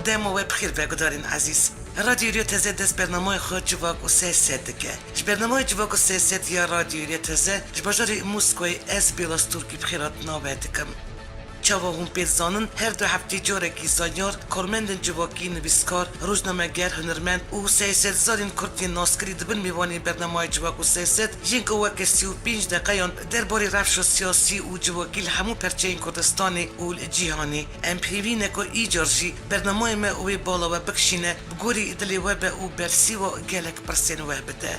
دم و بخیر و گدارین عزیز. رادیو ria taza دست برنامه خود جواک و سیاست که. برنامه جواک و سیاست یا رادیو ria taza جباجاری موسکوی از بیلاس ترکی بخیرات نابد کم. چاوا هم پیزانن هر دو هفته جوره کی زانیار کارمندن جواکی نویسکار روزنامه‌گر هنرمند و سیاست زارین کردی ناسکری دبن میوانی برنامه جواک و سیاست جنگ و کسی و 5 دقیقه درباره رفش سیاسی و جواکی همو پرچه کردستانی و جهانی ام پیوی نکو ایجارجی برنامه ما و بالا و بکشینه بگوری دلی و به او برسی و گلک پرسین و بده.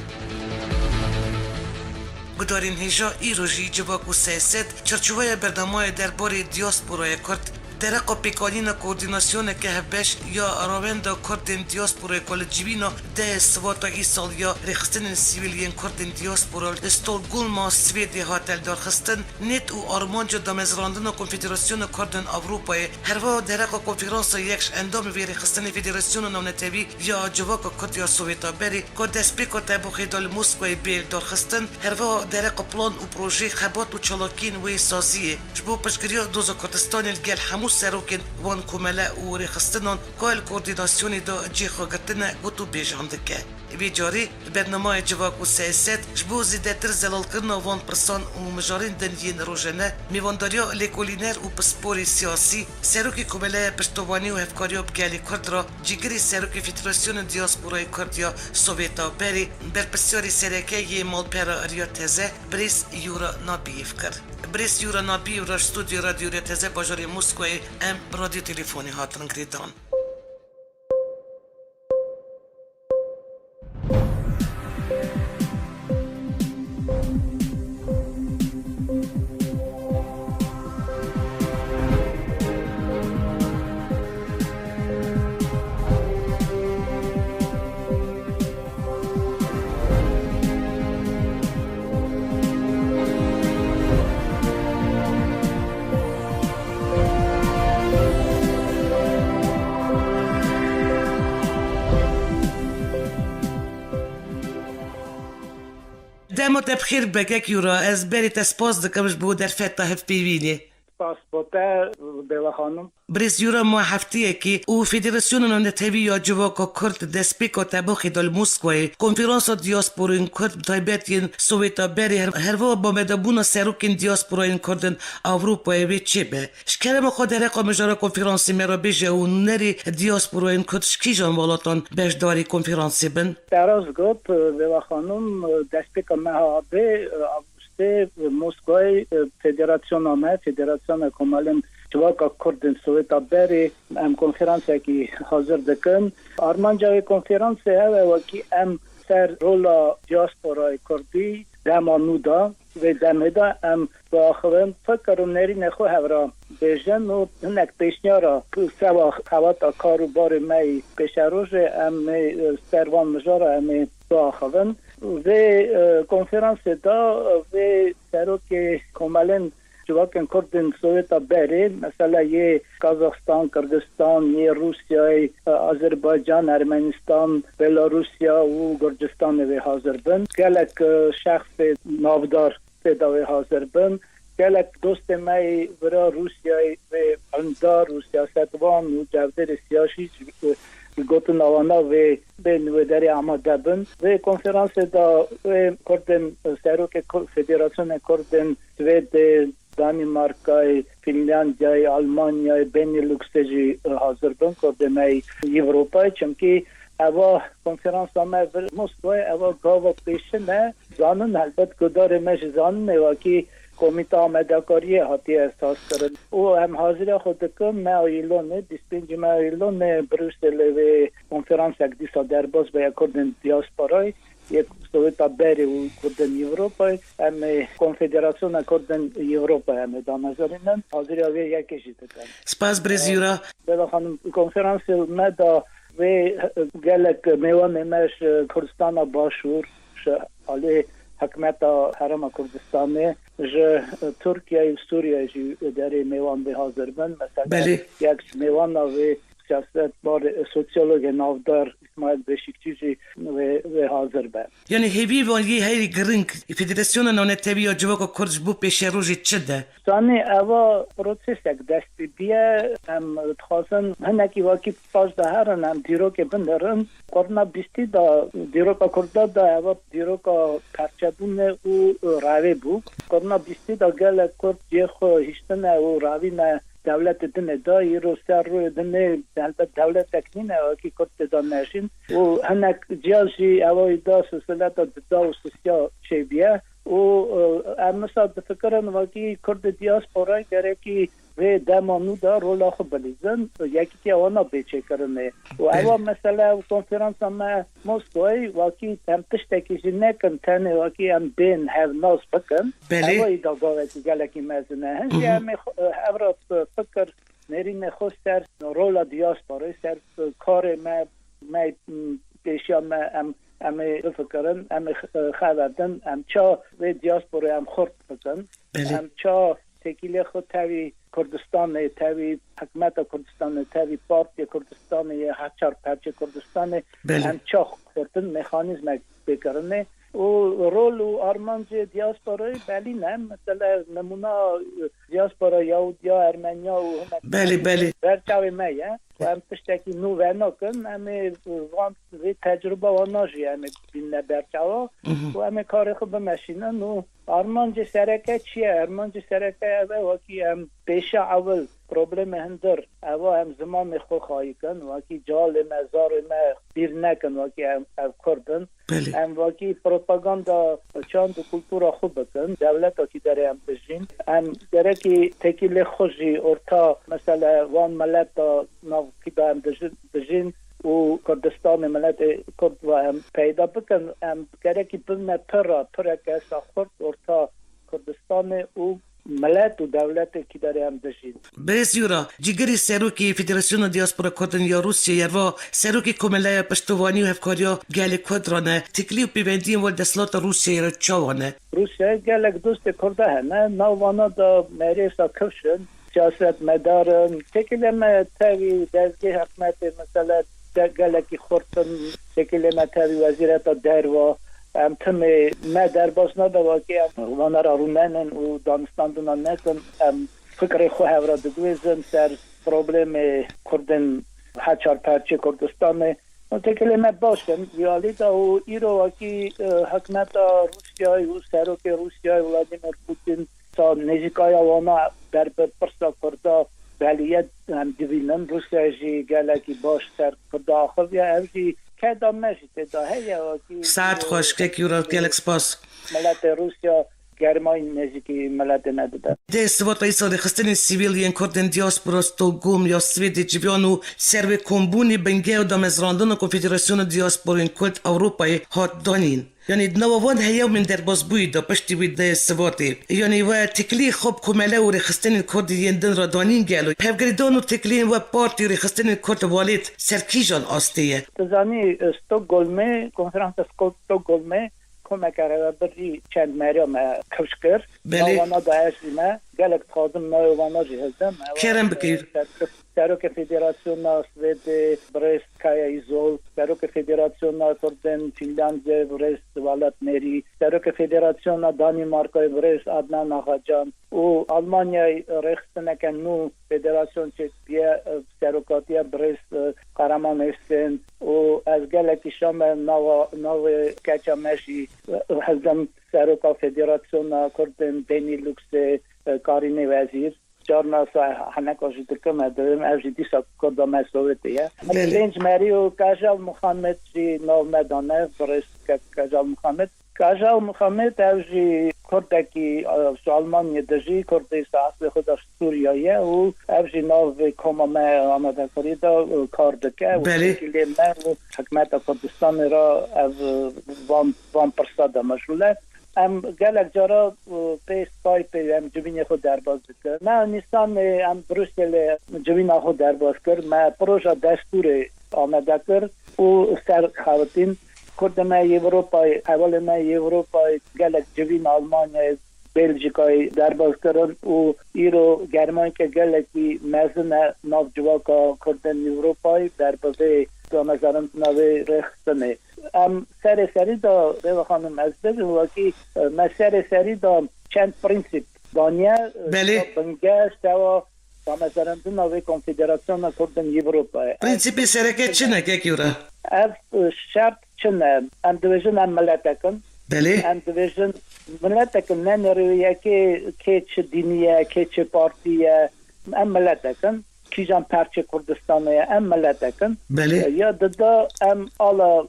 Guhdarên hêja îrojî Civaka û Sîyaset carçovaya bernameya derbarê Diyasporaya Kurd derheqa pêkanîna koordînasyoneke hevbeş ya Rawenda Kurdên Dîyasporayê ku li civîna de sibata îsal ya Rêxistinên sivîl yên Kurdên Diyasporayê li Stockholma Swêdê hat eldarxistin net û armanca damezrandina Konfederasyona Kurdan Ewropayê herva derheqa Konferansa Federasyona Rêxistinên Federasyona Navnetewî ya Civaka Kurd ya Sovyeta-Berê ku destpêka tebûxê li Moskvayê bê eldarxistin herva derheqa plan û projê xebat û çalakiyên wê saziyê ji bo piştgiriya doza Kurdistanê li gel hemû serokên wan Komeleya û Rêxistinên ku el koordînasyonê da cêxagirtina got û bêjan dike. Vê carî bernameya Civaka û Sîyaset ji bo zêdetir zelalkirina van pirsan û mijarên din yên rojane mêvandariya lêkolîner û pisporê siyasî Serokê Komeleya Piştevanî û hevkariya gelê Kurd ra Cîgirê Serokê Federasyona Diyasporayên Kurd ya Sovyeta-Berê berpirsiyarê serokeyê malpera Ria Taza Brês Yûra Nabîêv kir. Brês Yûra Nabîêv ra stûdyo radyo Ria Taza bajarê Moskvayê em radyo telefonê hatin girêdan. دمت بخیر بگک یورا از بریت سپاس دکمش بود در فتا هفبیوینی سپاس بوده بیوا خانم برز یورا ما هفتیه که او فدراسیون نامنتوی یا جواکا کرد دستپیکا تباخی دال موسکوی کنفرانسا دیاسپورین کرد تایبتین سویتا-Berê herva با مدبونا سروکین دیاسپورایین کردن اروپای وی چه به شکرم خود درقا مجارا کنفرانسی مرا بیجه و نری دیاسپورایین کرد شکی جان والاتان بجداری کنفرانسی بن دراز گوت بیوا خانم دستپیکا مهابه موسکوی فدراسیون کمالن Civaka Kurdên Sovyeta-Berê em konferansekî hazır dikin. Armanca konferansê hev e wekî em ser rola Diyasporayê Kurdî dema nû da vê demê da em biaxivin fikir û nêrînê xwe hevra bêjin û hinek pêşniyara sewa hewata kar û barê me yî pêşerojê em ê ser van mijara em ê biaxivin. Vê konferansê da vê serokê komelên Civakên Kurdên Sovyeta-Berê mesela yê Kazakistan, Kırgızistan, yê Rusyayê, Azerbaycan, Ermenistan, Belarusya û Gürcistanê vê hazır bin. Gelek şexsê navdar tê da vê hazır bin. Gelek dostê me yê vira Rusyayê vê hindar û siyasetvan û cevderê siyasî gotin awana vê wê derê amade bin. Vê konferansê da wê Kurdên Serokê Federasyona Kurdên Swêdê, Danimarka'yı, Finlandiya'yı, Almanya'yı, Benelüks'e hazır bin Kurdên Ewropayê çünkü eva konferansa me vir Moskvayê eva gava pêşine zanin helbet guhdarê me ji zanin eva ki komîta amedekariyê hatiye esas kirin û em hazîra xwe dikin me Îlonê 25 me Îlonê Brükselê vê konferansek dîsa derbas be Kurdên Diyasporayê یک Sovyeta-Berê û Kurdên Ewropayê em Konfederasyona Kurdên Ewropayê em damezrînin hazîra vê yekê jî dikin. Spas Brez Yûra. Bela xanım konferansê me da vê gelek mêwanê me ji Kurdistana Başûr ji alê hikmeta Herêma Kurdistanê ji Tirkiyeyê û Sûriyeyê jî derê mêwan vê hazir bin. Mesela yek ji mêwana vê siyaset barê sosyologê navdar اسماعیل بشیکچی جی و حاضر به یعنی هیوی وانی هی گرنگ فدراسیون نانتوی یا جواک کرد بو پیش روزی چه ده؟ سانی اوا پروسس یک دستی بیه هم خواستن هنکی واکی 15 هرن هم دیروک بندرن قرنا بیستی دا دیروکا کرده دا اوا دیروکا پرچبون او راوی بو قرنا بیستی دا گل کرد جیخو هشتن او راوی نه دولت دنه دا ایرو سر روی دنه دولت تکنین واکی کرد دا نشین و هنک جیازی اوای دا سلسلت دا و سسیا چه بیه و امسا بفکرن واکی کرد دیاسپورای گرکی و دمانو دا رولا خو بلیزن یکی که آوانا بیچه کرنه و اوا مثلا کنفرانسا ما موسکوی واکی هم تشتکی جی نکن تنه واکی هم بین هاو ناس بکن اوا ایدا گاوتی گلکی مزنه هنجی همه افراد فکر نرین خوش سر رولا دیاسپورای سر کار ما پیشیا ما ام بفکرن ام خواردن ام چا و دیاسپورای ام خورد بکن ام چا تکیل خود تاوی کردستان تاوی حکمت کردستان تاوی پارتی کردستان یا هچار پرچه کردستان هم چا خوردن مکانیزم بکرنه و رول و آرمانج دیاسپورای بلی نه مثلا نمونا دیاسپورا یهودیا ارمنیا و بله برچاوی مایه و هم تشتکی نو و نکن همه وان و تجربه و ناجی همه بین برچاوا و همه کار خوب بمشینن و آرمانج سرکه چیه؟ آرمانج سرکه واکی هم پیشه اول پروبلم هندر اوا هم زمان خو خواهی کن واکی جال مزار ما بیر نکن واکی هم کردن هم واکی پروپاگاندا چاند کلتورا خوب بکن دولت اکی داره هم بجین هم داره که تکیل خوشی ارتا مثلا وان ملت دا ناو کی دا هم بجین و کردستان ملت کرد و هم پیدا بکن هم داره که بلنه پره که اسا خورد ارتا کردستان و ملت و دولت کی داره هم بشید. برس یورا جیگری سروکی فدراسیون دیاسپورا کردن یا روسیه یروا سروکی کوملیا پشتوانی و هفکاریا گل کردرانه تکلی و پیوندی و دستلات روسیه را چاوانه. روسیه گلک دوست کرده هنه نوانا دا مریسا کفشن سیاست مدارن تکلی ما تاوی دزگی حکمت مثلا گلکی خوردن تکلی ما تاوی وزیرت دروا ام تم ما در باز نده واقعی وانا را رومنن و دانستان دونان نکن فکر خو هورا دگویزن سر پروبلم کردن هچار پرچه کردستان تکلی ما باشن ویالی دا و ایرو واقعی حکمت روسیای و سروک روسیای ولادیمیر پوتین تا نزیکای وانا در پرسا کرده بلیت هم دوینن روسیای جی گلکی باش سر کرده آخر یا اوزی که دامنشی تداهه ساعت خوش که یورا گلک سپاس ملت روسیا گرمای نزدیکی ملت نداده ده سبات ایسال Rêxistinên sivîl yên Kurdên Diyasporayê Stockholma Swêdê civiyan û servê kombûnê bingeh da mezrandina Konfederasyona Diyasporayên Kurd Ewropayê hat danîn. Yani navavan heya min derbasbûyî da piştî wî de sivatê. Yani we teklî xwe Komeleya û Rêxistinên Kurdî yên din ra danîn gelo. Pevgirîdan û tekliyên we partî Rêxistinên Kurd walêt serkîjan astê ye. Tizanî Stockholmê konferansa Stockholmê komekarê birî çend merya me kevş kir. Navana da me gelek tadim navana jî hezdim. Kerem bikir. Serokê Federasyona Swêdê Brêskaya îsal, Serokê Federasyona Kurdên Finlandiyê Brês Valet Merî, Serokê Federasyona Danimarkayê Brês Adnan Axacan û Almanyayê Rêxistineke nû Federasyon Çekiye Serokatiya Brês Qaraman Hêsên û ez gelekî şame navê keça me jî hezdim Seroka Federasyona Kurdên Benîluxê Karînê Wezîr جارنا سا حنک آجیده کم ادریم اوجی دیسا کردام سوویته یه لنج مریو کاجال محمد جی نو مدانه برست کاجال محمد اوجی کردکی سو آلمانی دجی کرده سا اصل خودش سوریایه و اوجی نو کمامه آمده کریده کار دکه و تکیلی من و حکمت کردستان را وان پرساده مشغوله ام گلک جارا پیش سایپ ام جوین خود درباز کرد. من نیستان ام بروسل جوین خود درباز کرد. من پروژه دستور آمده کرد و سر خواتین کرد من اروپای اول من اروپای گلک جوین آلمانی بلژیکای درباز کردن و ایرو گرمانی که گلکی مزن ناو جواکا کردن اروپای دربازه مثلا نوی رخصتنه سر سری دا به خانم از بگم که سر سری دا چند پرینسیپ دانیه بنگشت و مثلا نوی کنفدراسیون کردن یوروپای پرینسیپ سرکه چنه که یورا؟ اف شرط چنه ام دویژن ام ملتکن بله ام دویژن ملتکن نه نرویه که چه دینیه که چه پارتیه ام ملتکن کیجان پرچه کردستانه ام ملتکن بله یا ددا ام آلا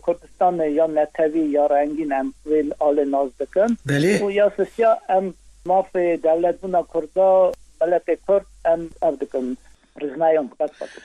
کردستان یا نتوی یا رنگین ام ویل آل نازدکن بله و یا سسیا ام ماف دولت بنا کردا ملت کرد ام افدکن رزنایان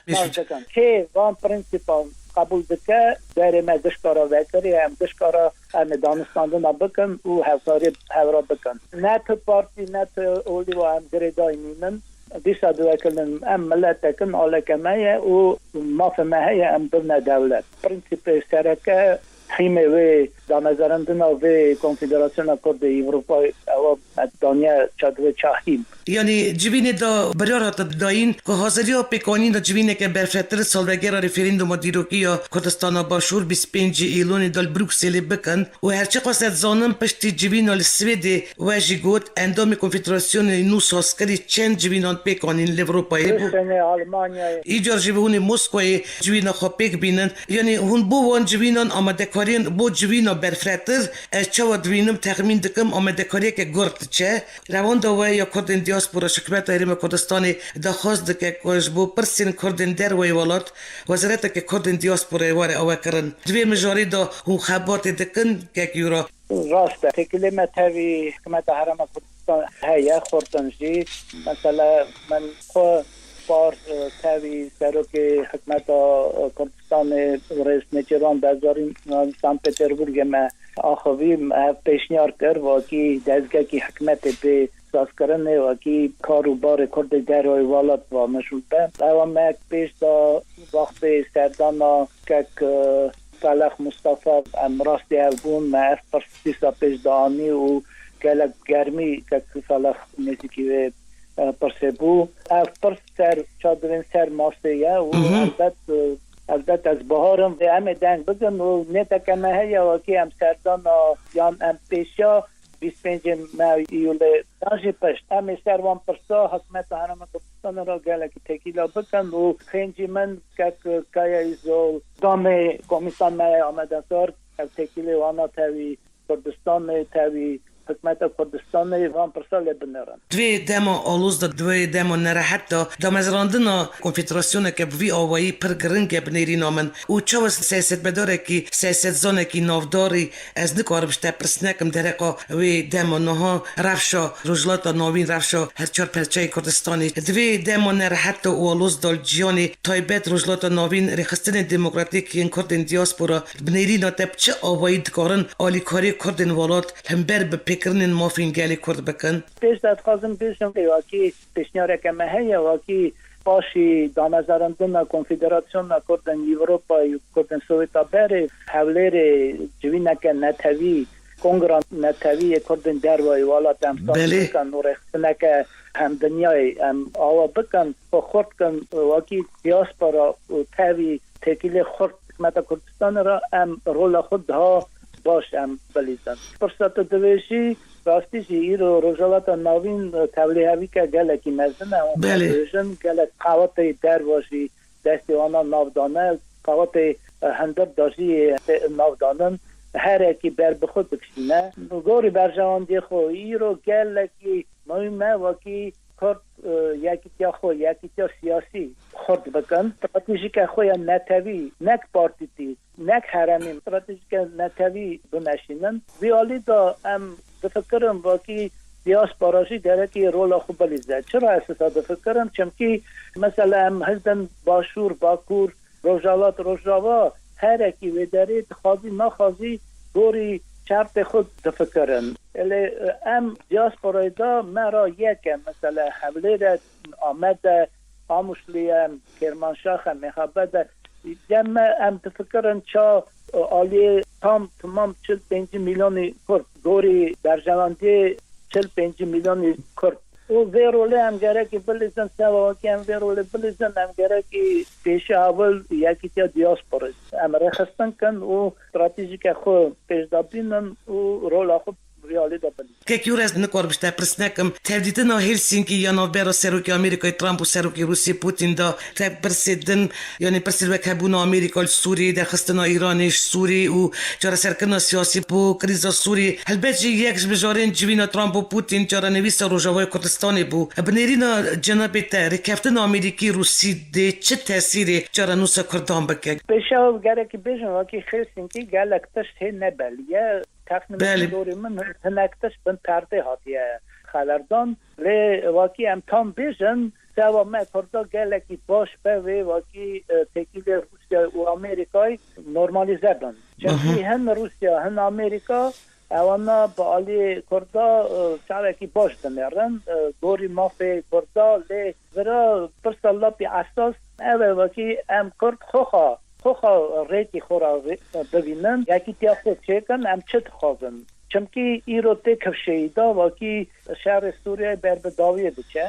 نازدکن که وان پرینسیپا قبول دکه در ما دشکارا وکری هم دشکارا ام دانستاندن بکن و هفرا بکن نه تو پارتی نه تو اولی و هم گریدای نیمن دیسا دوکلن ام ملتکن آلکمه و مافمه ام برن دولت پرینسیپ سرکه حیمه و دانزارندنا و کنفدراسیون کرد اروپای و دانیا چادوه چاهیم یعنی جوینه دا بریارا داین که حاضری ها پێkanîna جوینه که برفتر سالوگرا ریفرندوم دیروکی یا کردستان باشور 25 ایلون دال بروکسل بکن و هرچه قصد زانم پشتی جوینا لسویده و جیگوت اندام کنفدراسیون نو ساسکری چند جوینان پێkanîn لأوروپای ایجار جوون موسکوی جوینا خواه پیک بینن یعنی هون بو وان جوینان آمده کارین بو جوینا برفتر از چه و دوینم تخمین دکم آمده کاری که گرد چه رواندا و یا کردن دیاسپورا شکمت ایرم کردستان دخواست که کاش بو پرسین کردن در وی ولات وزارت که کردن دیاسپورای واره اوکرن دوی مجاری دا هون خبات دکن که یورا راسته تکلی متوی حکمت حرم کردستان هیا خوردنجی مثلا من خو بار تاوی سروکی حکمت کردستان رئیس نجران بازاری سان پتربورگ ما آخوی پیشنهاد کرد و کی دزگه کی حکمت به ساز کردن و کی کاروبار کرد در والات و مشروط به و ما پیش دا وقت سردانا که فلخ مصطفی امراستی هبون ما پرسیسا پیش دانی و گلک گرمی که فلخ نزدیکی پرسبو پرس سر چادرین سر ماسته و البته از بهارم همه دنگ بگم و نتکمه هیا و که هم سردان یا هم پیشا 25 ایول دانجی پشت همه سروان پرسا حکمت حرم کردستان را گلک تکیلا بکن و خینجی من که ایزو دام کمیسان ما آمدن سار تکیلی وانا تاوی کردستان تاوی حکمت کردستان وان پرسا لبنران دوی دما آلوز دا دوی دما نراحت دا مزراندنا کنفدراسیون که بوی آوایی پر گرنگ بنیری نامن و چاو سیاست بداره که سیاست زانه که نافداری از نکار بشته پرسنکم درقا وی دما نها رفشا رجلات ناوین رفشا هر چار پرچای کردستانی دوی دما نراحت دا آلوز دال جیانی تایبت رجلات ناوین ریخستین دموکراتیک کردن دیاسپورا بنیری ناتب چه آوایی دکارن آلیکاری کردن والات هم بر به کرنن مافین گلی کرد بکن پیش داد خواستم پیشم که واقعی پیشنهاد که مهیا واقعی باشی دانزارندن کنفدراسیون کردن اروپای کردن سویتا بره حولیر جوینا که نتوی کنگران نتوی کردن دروای والات هم ساز بکن و رخصتنه که هم دنیای هم آوا بکن و خورد کن واقعی دیاسپورا تاوی تکیل خورد حکمت کردستان را هم رول خود ها باشم بلیزن فرصت دویشی راستیشی ایرو روزالات ناوین تولیهوی که گلکی مزنه اون گلک قوات در باشی دستی آنها نافدانه قوات هندر داشتی نافدانن هر اکی بر بخود بکشینه گوری برجوان دی خو ایرو گلکی مهمه واکی کرد یکی تیا خو یکی تیا سیاسی خورد بکن استراتژیک خوی نتوی نک پارتیتی نک حرمی استراتژیک نتوی بنشینن ویالی دا ام بفکرم واقعی دیاسپوراشی درکی رول خوب بلیزه چرا اساسا بفکرم چمکی مثلا ام هزدن باشور باکور روژالات روژاوا هر اکی ویدارید خازی نخازی گوری شرط خود دفکرن الی ام دیاسپورای دا مرا یکم مثلا حوله آمده آموشلیم کرمانشاه مخابده جمع ام تفکرن چا آلی تمام 45 میلیون کرد گوری در جوانده 45 میلیون کرد او ویروله هم گرکی بلیزن سواکی هم ویروله بلیزن هم گرکی پیش اول یکی تیا دیاسپورا هم رخستن کن او استراتیژیک خو پیش دابینن او رول خو ریالی دابینن که یورا از نکار بشته پرسنکم تبدیدن هلسینکی یا نوبر سروکی آمریکای ترامپ و سروکی روسی پوتین دا پرسیدن یعنی پرسید وکبون آمریکا سوری در خستن ایرانش سوری و چرا سرکن سیاسی بو کریزا سوری هلبجی یکش بجارین جوینا ترامپ و پوتین چرا نویس روجاوای کردستانی بو بنیرینا جناب تر کفتن آمریکی روسی ده چه تأثیری چرا نوسا کردان بکه پیشا گرکی بیشن وکی هلسینکی گلکتش هی نبلیه تقنیمی دوری من هنکتش بند پرده هاتیه خلردان لی واقعی امتان بیشن سوا ما کرده گلکی باش به واقعی تکیل روسیا و امریکای نورمالیزه دن چونکه هن روسیا هن امریکا اوانا با آلی کرده چاوکی باش دنیرن دوری مافی کرده لی برا پرسالا پی اساس اوه واقعی ام کرد خوخا ریتی خورا ببینن یکی تیا خود چکن ام چت خوازن چمکی ایرو تکف شیدا واکی شهر سوریه بربداویه بچه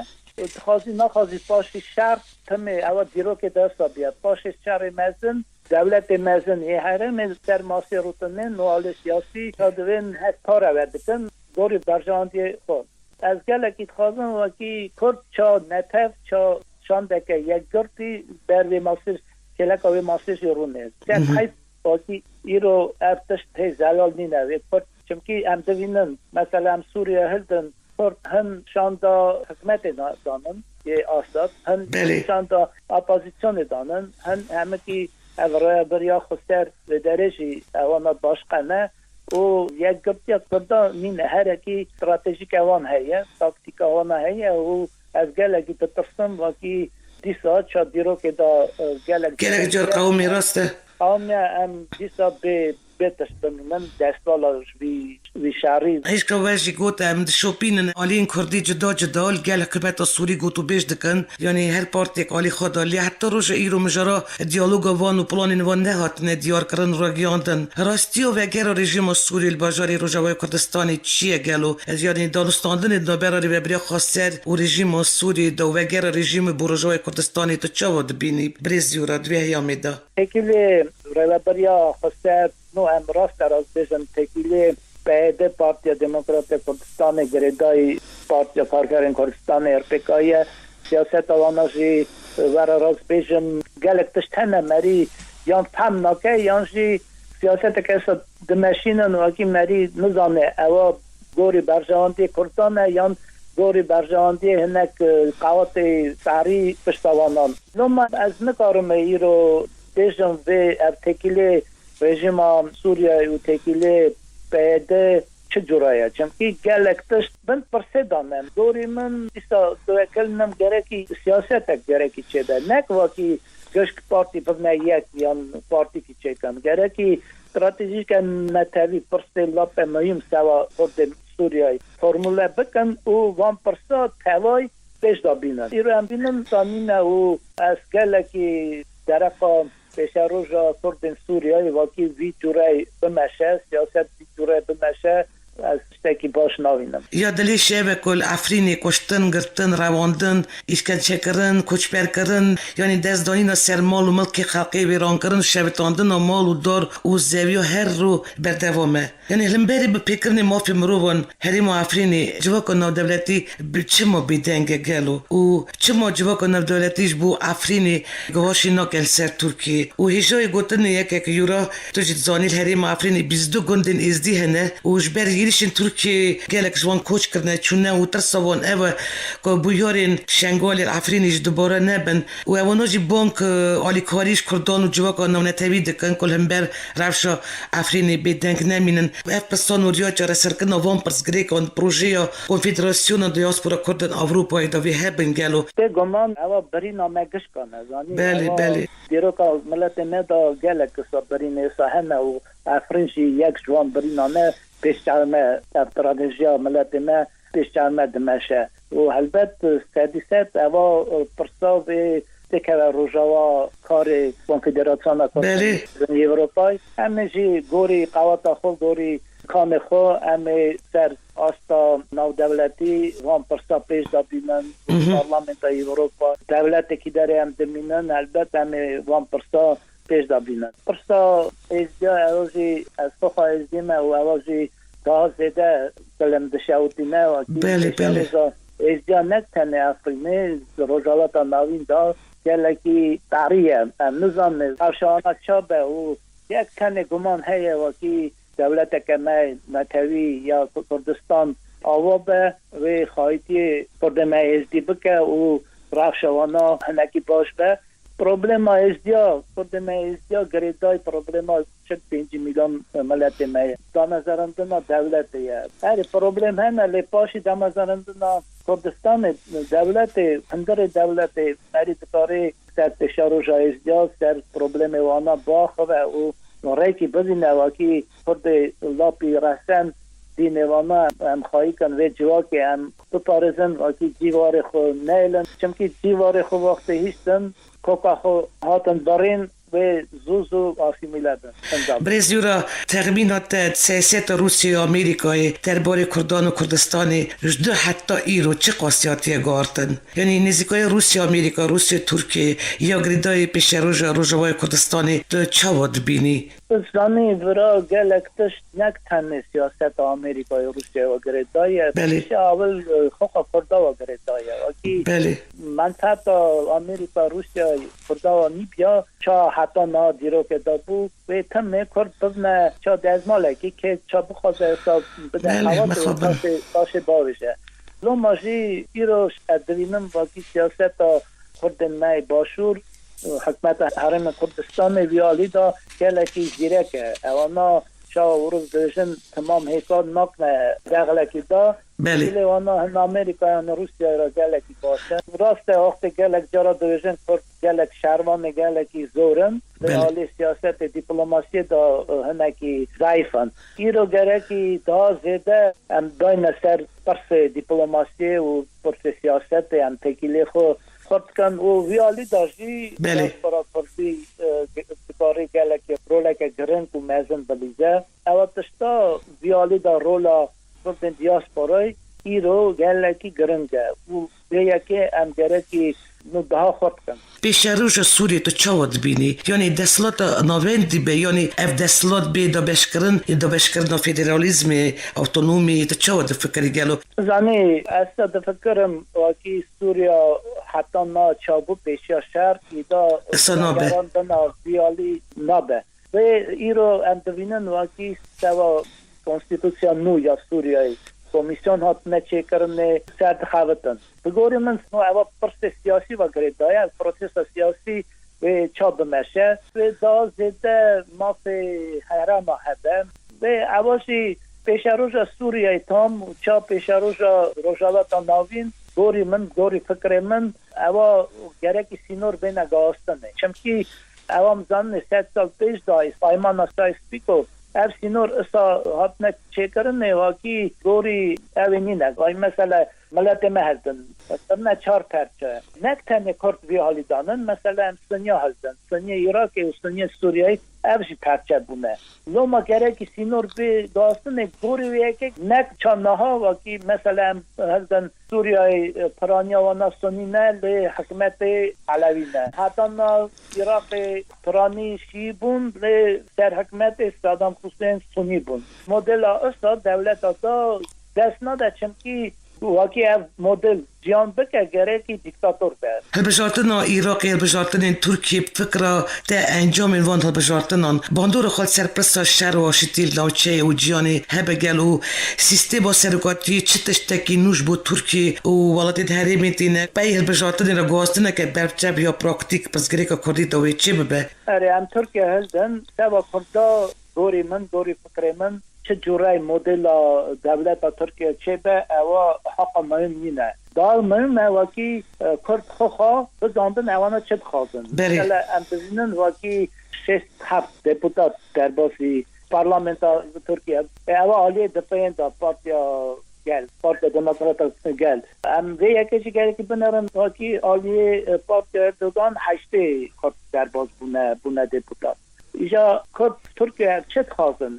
خازی نخازی پاشی شهر تمه او دیروک دستا بیاد پاشی شهر مزن دولت مزن یه هرم در ماسی روتنه نوال سیاسی دوین هست کار وردکن دوری برجاندی خود از گلکیت خوازن واکی کرد چا نتف چا شاندکه یک گرتی بروی ماسیش کلکاوی ماسیش یرونه در حیث واکی ایرو افتش تی زلال نینه چمکی ام دوینن مثلا ام سوریه هلدن هم شاندا حکمت دانن یه آساد هم شاندا اپوزیسیون دانن هم همه کی اورای بریا خسر به درجی اوانا باشقنه و یک گپتی کرده نین هر کی استراتژیک اوان هیه تاکتیک اوان هیه و از گلگی بترسم و کی دیسا چا دیرو که دا گلگ جور قومی راسته قومی ام دیسا به بتش بمینن دستالاش وی شعری هیچ که وجی گوت ام شوپینن آلین کردی جدا گل حکومت سوری گوتو بیش دکن یعنی هر پارتی آلی خدا لی حتی روش ایرو مجرا دیالوگ وان و پلان وان نهاتنه دیار کرن رو گیاندن راستی و وگر رژیم سوری الباجاری روجاوای کردستانی چیه گلو یعنی دانستاندن نابراری و بریا خاصر و رژیم سوری دو وگر رژیم بروجاوای کردستانی تو چه ود بینی بریزیورا دوی هیامیدا اکیلی رو بریا خاصر نو هم راست راز بیشن تکیلی به پارتیا دموکرات کردستان گریدای پارتیا کارگران کردستان ارپکایی سیاست آواناشی ور راز بیشن گلکتش تنه مری یان تم نکه یانشی سیاست کسا دمشینن و اکی مری نزانه او گوری برجاندی کردانه یان گوری برجاندی هنک قوات سعری پشتوانان نو من از نکارم ایرو بیشن و ارتکیلی رژیم سوریه و تکیلی پیده چه جورایه چمکی گلکتش بند پرسه دانم دوری من ایسا دوکلنم گرکی سیاست گرکی چه ده نک واکی گشک پارتی ببنه یک یا پارتی کی چه کن گرکی استراتژیک نتوی پرسه لاپ مهم سوا کرد سوریه فرموله بکن و وان پرسه توای پیش دا بینن ایرو هم بینن دانینه و از گلکی درقا پیش روژا کردن سوریه واقعی وی جوره بمشه سیاست وی جوره بمشه از شتکی باش ناوینم یا دلی شبه کل افرینی کشتن گرتن رواندن işkence کرن کوچبر کرن یعنی دزدانینا سر مال و ملک خلقی ویران کرن شبتاندن و مال و دار و زویو هر رو بردوامه یعنی هلمبری به پیکرنی مافی مروون هریم و افرینی جواک ناو دولتی چما بیدنگه گلو و چما جواک ناو دولتیش بو افرینی گواشی ناکل سر ترکی و هیجای گوتن یک یورا توجید زانیل هریم و افرینی 22 گندن ازدی هنه و جبر یریشن ترکی گلک جوان کوچ کرنه چونه و ترسوان اوه که بویارین شنگال افرینیش دوباره نبن و اواناجی بانک آلیکاریش کردان و جواک ناونتوی دکن کل همبر روشا افرینی بیدنگ نمینن اف پستان و ریا چاره سرکن وان پرس گریکان پروژه کنفدراسیون دیاسپورا کردن اروپای دوی هبن گلو به گمان اوه بری نامگش کنه زانی بله دیروکا ملت ندا گلک سا بری نیسا همه و افرینشی یک جوان بری نامه پیشترمه استراتژیا ملت ما پیشترمه دمشه و البت سادیست اوه پرسا و تکه روژاوا کار کنفدراسیون کردن ewropay همه جی گوری قواتا خود گوری کان خو ام سر آستا نو دولتی وان پرسا پیش دابینن پارلمنت اروپا دولتی که داره هم دمینن البته هم وان پرسا پیش دابینن پرسا ازدیا اوزی از فخا ازدیمه و اوزی daha zede bilim dışavutine ve ازدیا نکتنه افرینه روزالتا ناوین دا گلکی تاریه نظام افشانه چابه و یک کنه گمان هیه و که دولت کمه نتوی یا کردستان آوابه و خواهیتی کردمه ازدی بکه و رفشوانا هنکی باش به پروبلما ازدیا کردمه ازدیا گریدای پروبلما 5 میلیون ملت مه دامزارندنا دولتیه هر پروبلم هنه لپاشی دامزارندنا کردستان دولت هندر دولت هری دکاری سر تشاروش ازدیا سر پروبلم وانا باخ و ریکی بزینه واکی کرد لاپی رسن دین وانا هم خواهی کن و جواکی هم بپارزن واکی جیوار خو نیلن چمکی جیوار خو وقت هیستن کوکا خو هاتن دارین و زوزو آسیمیلادن. برز یورا تخمینات سیاست روسیه و آمریکای درباره کردان و کردستان جدا حتی ایرو چه خاصیتی گارتن؟ یعنی نزدیکای روسیه آمریکا روسیه ترکیه یا گریدای پیش روزهای کردستانی تو چه ود بینی؟ زنی ورا گلکتش نکتن سیاست آمریکای روسیه و گریدای پیش اول خواه کردا و گریدای بله منطقه آمریکا روسیه کردا و نیپیا چا حتی نا دîrokî دابو و تم کرد بزنه چا دزماله که چا بخواسته حساب بده حواس باشه باشه لو ماجی ایروش ادوینم واقعی سیاست کردن مای باشور حکمت حرم کردستان ویالی دا گلکی جیرکه اوانا چا ورز دژن تمام حکار نکنه دغلکی دا بله وانا هم امریکا و روسیه را گلکی باشه راست وقت گلک جرا دژن کرد گلک شهروان گلکی زورن حالی سیاست دیپلماسی دا هنکی ضعیفن ایرو گرکی دا زیده هم داین سر پرس دیپلماسی و پرس سیاست هم تکیلی خو خود کن و ویالی داشتی برای پرسی کاری گلکی رولک گرنگ و میزن بلیزه اواتشتا ویالی دا رولا کردن دیاسپورای ایرو گلکی گرنگه و بیاکی هم گرکی نوده خود کن پیش روش سوریه تو چه ود بینی؟ یعنی دستلات ناوندی به یعنی اف دستلات به دا بشکرن فدرالیزم اوتونومی تو چه ود فکری گلو؟ زنی اصلا دفکرم واکی سوریا حتی نا چابو پیشیا شهر ایدا گراندنا بیالی نابه و ایرو اندوینن واکی سوا کنستیتوسیون نو یا سوریایی کمیسیون هات نچه کرنه سرد خواتن بگوری من سنو اوا پرس سیاسی و گریدای پروسس سیاسی و چا بمشه و دا زده ماف حیرام هده و اواشی پیش روژ سوریای تام چا پیش روژ روژالات ناوین گوری فکر من اوا گرکی سینور بین گاستنه چمکی اوام زن 7 سال پیش دایست پایمان استایس پیکو اف سینور اسا هاتنه چه کرنه واکی گوری اوینینه وای مثلا ملت مهردن مثلا 4 پرچه نکتنه کرد وی حالی دانن مثلا سنیا هستن سنیا عراق و سنیا سوریایی افشی پرچه بونه لو ما گرکی سینور بی داستنه گوری وی که نک چانه ها واکی مثلا هستن سوریای پرانیا و ناسونی نه لی حکمت علوی نه حتی نا عراق پرانی شی بون لی سر حکمت صدام حسین سنی بون مدل اصلا دولت اصلا دست نده چمکی واقعی مدل جیان بکه گره که دیکتاتور بید هلبجارتنا عراقی هلبجارتنین ترکیه فکره ده انجام اینوان هلبجارتنان باندور خال سرپرست شهر واشتیل ناوچه و جیانی هبگل و سیسته با سرگاتی چتشتکی نوش بود ترکیه و ولادت حریمیتینه بای هلبجارتنین را گواستنه که برچب یا پراکتیک پس گره که کردی دوی چه ببه؟ اره هم ترکیه هلدن سوا کرده دوری فکر من چه جورای مدل دولت ترکیه چه به اوا حق مهم نینه دار مهم واکی کرد خواه بزاندن اوانا چه بخوادن مثلا امتزینن واکی 6-7 دپوتات در باسی پارلمنت ترکیه اوا آلی دپین دا پارتیا گل پارتیا دموکرات گل ام وی یکیشی گلی که بنرن واکی آلی پارتیا اردوگان 8 کرد در باز بونه دپوتات ایجا کرد ترکیه چه خواستن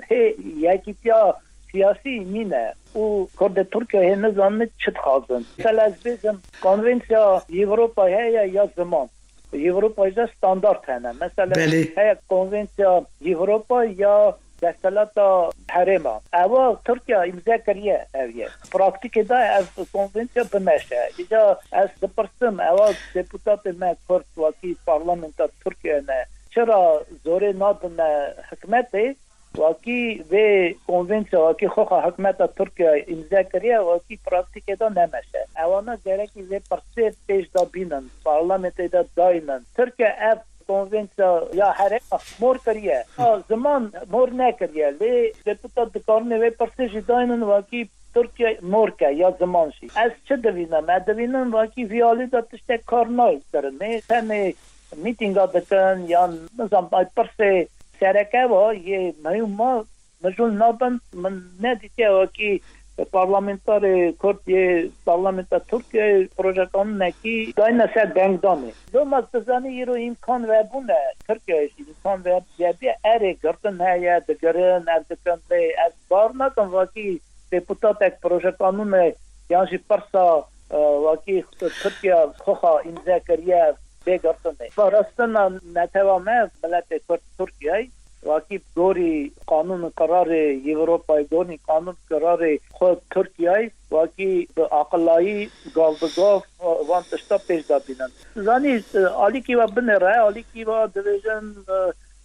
یکی تیا siyasi mine û Kurd Tirkiye hê nizanin çi dixwazin. Mesela ez bêjim konvensiya Ewropayê heye ya ziman. Ewropayê standart hene. Mesela heye konvensiya Ewropa ya destelata herêma. Ewa Tirkiye imza kiriye ev ye. Praktikê de ev konvensiya bimeşe. Îca ez dipirsim ewa deputatê me Kurd wakî parlamenta Tirkiye ne çira zorê nadine hikûmetê wakî vê konvensiya wakî xoxa hikûmeta Tirkiye imza kiriye wakî praktikê de nemeşe. Ewana gerekî vê pirsê pêş de bînin, parlamentê de dayînin. Tirkiye ev konvensiya ya herêma mor kiriye. Ziman mor nekiriye. Lê deputat dikarin vê pirsê jî dayînin wakî Tirkiye mor ke ya ziman jî. Ez çi divînim? Ez divînim wakî vî alî de tiştek kar naykirin. Tenê mîtînga dikin yan nizam pirsê sereke va ye mehuma mejul nabin min nedîtiye wakî parlamentarê Kurd yê parlamenta Tirkiye projekanûnekî dayîne ser dengdanê. Doma dizanî îro îmkan vebûne Tirkiye jî îmkan vebûye erê girtin heye digirin ev dikin vê ez bar nakim wakî deputatek projekanûnê yan jî pirsa wakî Tirkiye xoxa imza kiriye bê girtinê. Parastina netewa me miletê Kurd Tirkiyeyê wakî gorî qanûn kararê Ewropayê gorî qanûn kararê xwe Tirkiyeyê wakî bi aqillayî gav bi gav van tişta pêş da bînin. Zanî alîkî we binêre, alîkî we dibêjin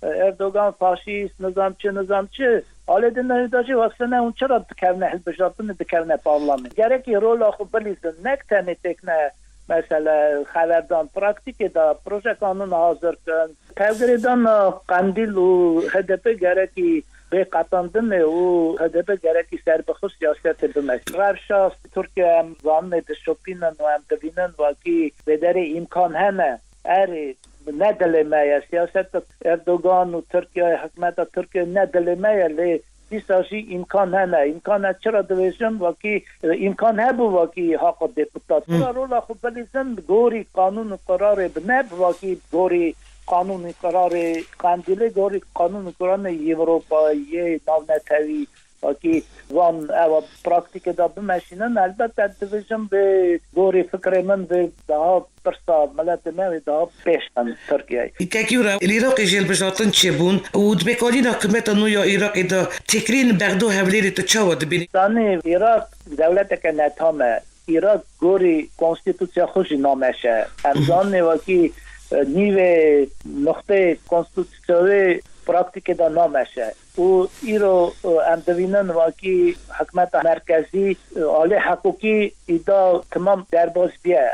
Erdogan faşîst nizamçı alê din da jî weksene hûn çira dikevne hilbijartinê dikevne parlament. Gerekî rola xwe bilîzin nek tenê têkine mesela xeberdan praktikê de proje kanûn hazir kin. Tevgirêdan Qendîl û HDP gerekî bê qetandinê û HDP gerekî serbixwe siyasetê bimeşin. Rewşa Tirkiye em zanînê dişopînin û em dibînin wakî vê derê îmkan hene erê ne dilê me ye siyaseta Erdogan û Tirkiye hikûmeta Tirkiye ne dilê me ye lê dîsa jî îmkan hene. İmkan çira dibêjin wakî îmkan hebû wakî haqa deputat. Rola xwe bilîzin gorî qanûn û kararê bine wakî gorî qanûnî kararê Qendîlê gorî qanûn û kararê Ewropayê Navnetewî wakî van ewa praktikê de bimeşînin elbette dibêjin vê gorî fikrê min vê daha pirsa miletê me vê daha pêş Tirkiyeyê. Tekîra Iraqê jê hilbijartin çêbûn û dibêkanîna hikûmeta nû ya Iraqê de tekrîn bexdo hevlêrê tu çawa dibînî? Zanî Iraq dewleteke netam e. Iraq gorî konstitûsiya xwe jî nameşe. Em zanî wakî nîvê noxteyê konstitûsyonê praktikê de nameşe. û îro em dibînin wakî hikûmeta merkezî alê heqûqî îda timam derbas biye.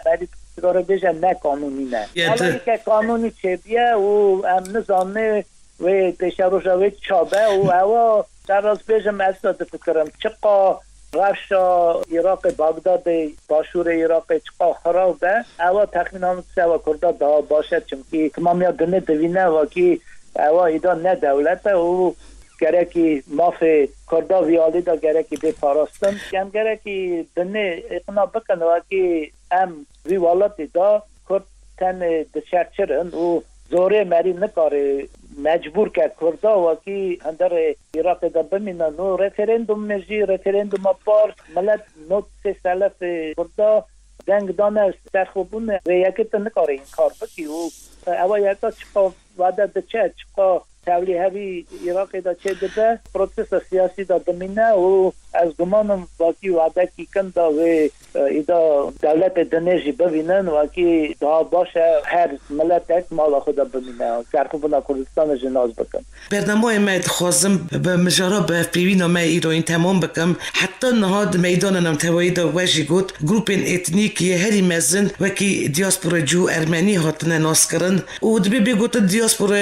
Dikare bêje ne kanûnî ne. Aleyke kanûnî çêbiye û em nizanî wê pêşeroja wê çabe û ewa deraz bêjim ez de difikirim çiqa rewşa Iraqê Bagdadê başûrê Iraqê çiqa xirab be ewa texmînan sewa Kurda daha baş e çimkî timamiya dinê divîne wakî ewa îda ne dewlet e û gerekî mafê Kurda vî alî de gerekî bê parastin. Em gerekî dinê iqna bikin wakî em vî welatê da Kurd tenê diçerçirin û zorê merî nikare mecbûr ke Kurda wakî hinderê Iraqê de bimînin û referendum jî referenduma par millet not sê selefê Kurda deng dane serxwebûnê vê yekê te nikare înkar bikî û ewa yeka çiqa wede diçe çiqa tevlî hevî Iraqê de çê dibe prosesa siyasî de dimîne û ez gumanim wakî wedekî kin da wê îda dewletê dinê jî bibînin wakî daha baş e her miletek mala xwe de bimîne serxwebûna Kurdistanê jî naz bikin. Bernameya me dixwazim bi mijara bi hevpêvîna me îroyîn temam bikim heta niha di meydana Navnetewî de we jî got grûpên etnîk yê herî mezin wekî dîyasporacî û Ermenî hatine naskirin û dibe bêgotin dîyaspora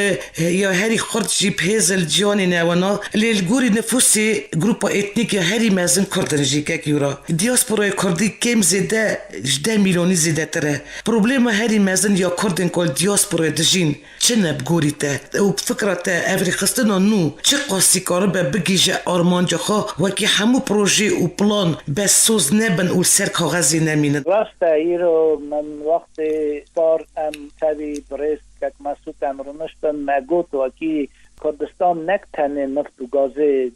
ya herî Kurd jî pêzil ciyanê newena lê gorî nifûsê grûpa etnîk ya herî mezin Kurdin jî Yûra. Dîyasporaya Kurdî kêm zêde ji 10 milyonî zêdetir e. Problema herî mezin ya Kurdên ku dîyasporaya dijîn çi ne bi gorî te û fikra te ev rêxistina nû çi qasî karibe bigîje armanca xwe wekî hemû projê û plan bezsoz nebin û ser kaxezê nemînin. Rast e îro min wextê sar em tevî birêz kek Mesûd em rûniştin me got wakî کردستان نک تنه نفت و گازه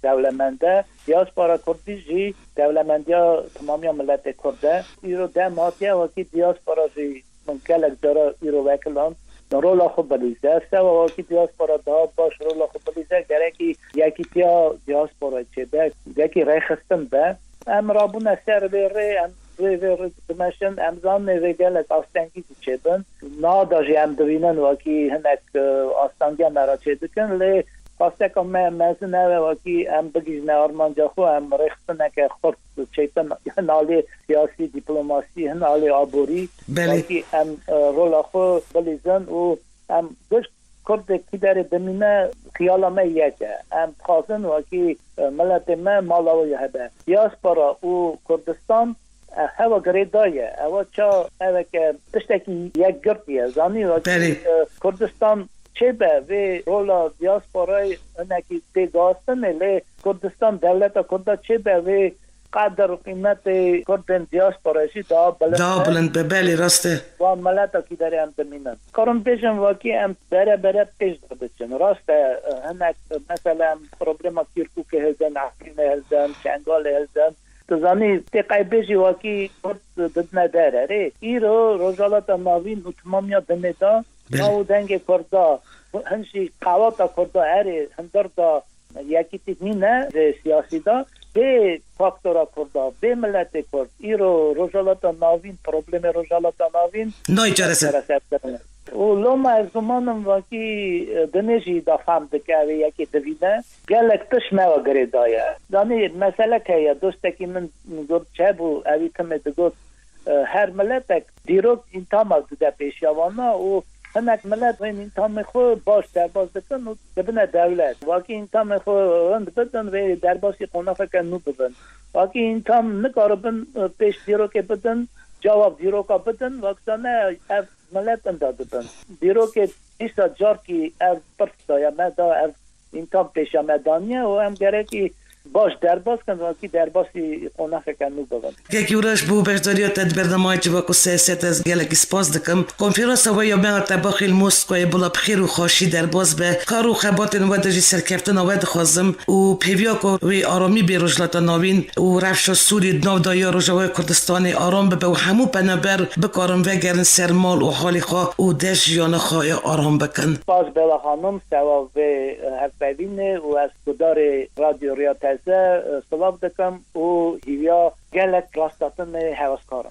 دولمنده دیاسپورا کردی جی دولمندیا تمامی ملت کرده ایرو دم هاتیه وکی دیاسپورا جی منکلک داره ایرو وکلان رولا خوب بلیزه سوا وکی دیاسپورا دا باش رولا خوب بلیزه گره یکی تیا دیاسپورا چه به یکی ریخستن به ام رابون اثر بره و دمشن امزان نویگل آستانگی چه بند نا داجی ام دوینن وکی هنک آستانگی مرا چه دکن لی خواسته که مزنه وکی ام بگیز نارمان جاخو ام ریختنه که خورد چیتن نالی سیاسی دیپلوماسی نالی آبوری وکی ام رولا خو بلیزن و ام گشت کرد کی داره دمینه خیال ما یکه ام خواستن وکی ملت ما مالاوی هده دیاسپورا و کردستان هوا گریدایه هوا چا هوا که تشتکی یک گرتیه زانی وکی کردستان چه به و رولا دیاسپورای انکی تیگاستن لی کردستان دولت کرد چه به و قدر و قیمت کردن دیاسپورایشی دا بلند به بلی راسته و ملت کی داره هم دمینن کارم پیشم واقعی هم بره پیش بچن راسته هنک مثلا پروبلما کیرکوک هلدن عقیمه هلدن چنگال هلدن تزانی تقای بیشی واقعی کرد ددنه داره ری ایرو روزالات ناوین اتمامیا دمیدا ناو دنگ کرده هنشی قواتا کرده هری هندر دا یکی تکنینه سیاسی دا به فاکتورا کرده به ملت کرد ایرو روزالات ناوین پروبلم روزالات ناوین نای جرسه و لوما از زمانم واقعی دنیجی دا فهم دکه یکی دویده گلک تشمه و گریدایه دانی مسئله که یا دوستکی من گرد چه بو اوی کمه دگود هر ملتک دیروک انتام از ده پیشیوانا و هنک ملت و انتام خو باش درباز دکن و دبنه دولت واقعی انتام خو رند بدن و دربازی قنافه که نو بدن واقعی انتام نکاربن پیش دیروک بدن جواب دیروکا بدن وقتانه اف ملت اندادن دیروک ایسا جار کی اف پرس دایا مدا اف انتام پیشا مدانیه و هم گره کی باش درباز کن وقتی دربازی قنافه که نو بدن که یورش بو برداریات برنامه جواک و سیاست از گلک سپاس دکم کنفرانسا و یا مهات باخیل موسکوی بلا بخیر و خوشی درباز به کار و خباتن و دجی سرکفتن و خازم و پیویاک و آرامی به رجلات ناوین و رفش سوری ناو دایا رجوای کردستان آرام به و همو پنبر بکارم و گرن سرمال و حالی خواه و دش یان خواه آرام بکن سپاس بلا خانم سوا و هفبین و از گدار رادیو ریا تازه سلام دکم و هیویا گلک راستاتن حواسکارم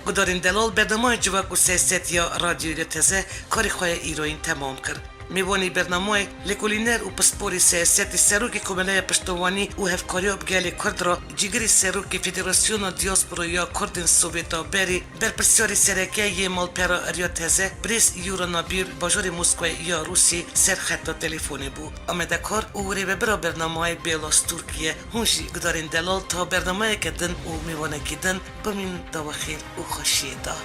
گدارین دلال برنامه جواک و سیاست یا رادیو ریا تازه کاری خواه ایروین تمام کرد میوانی برنامه لکولینر و پسپوری سیاست سروکی کوملیا پشتوانی و هفکاریا بگلی کرد را جیگری سروکی فدراسیون دیاسپورaya Kurdên Sovyeta بری بر پرسیاری سرکه مال پرا ریا تازه بریس یورا نابیو باجور موسکوی یا روسی سر خطا تلفنی بو آمده کار و ری برا برنامه بیلاس ترکیه هونشی گدارین دلال تا برنامه کدن و میوانه کدن بمین دو خیر و خوشی دا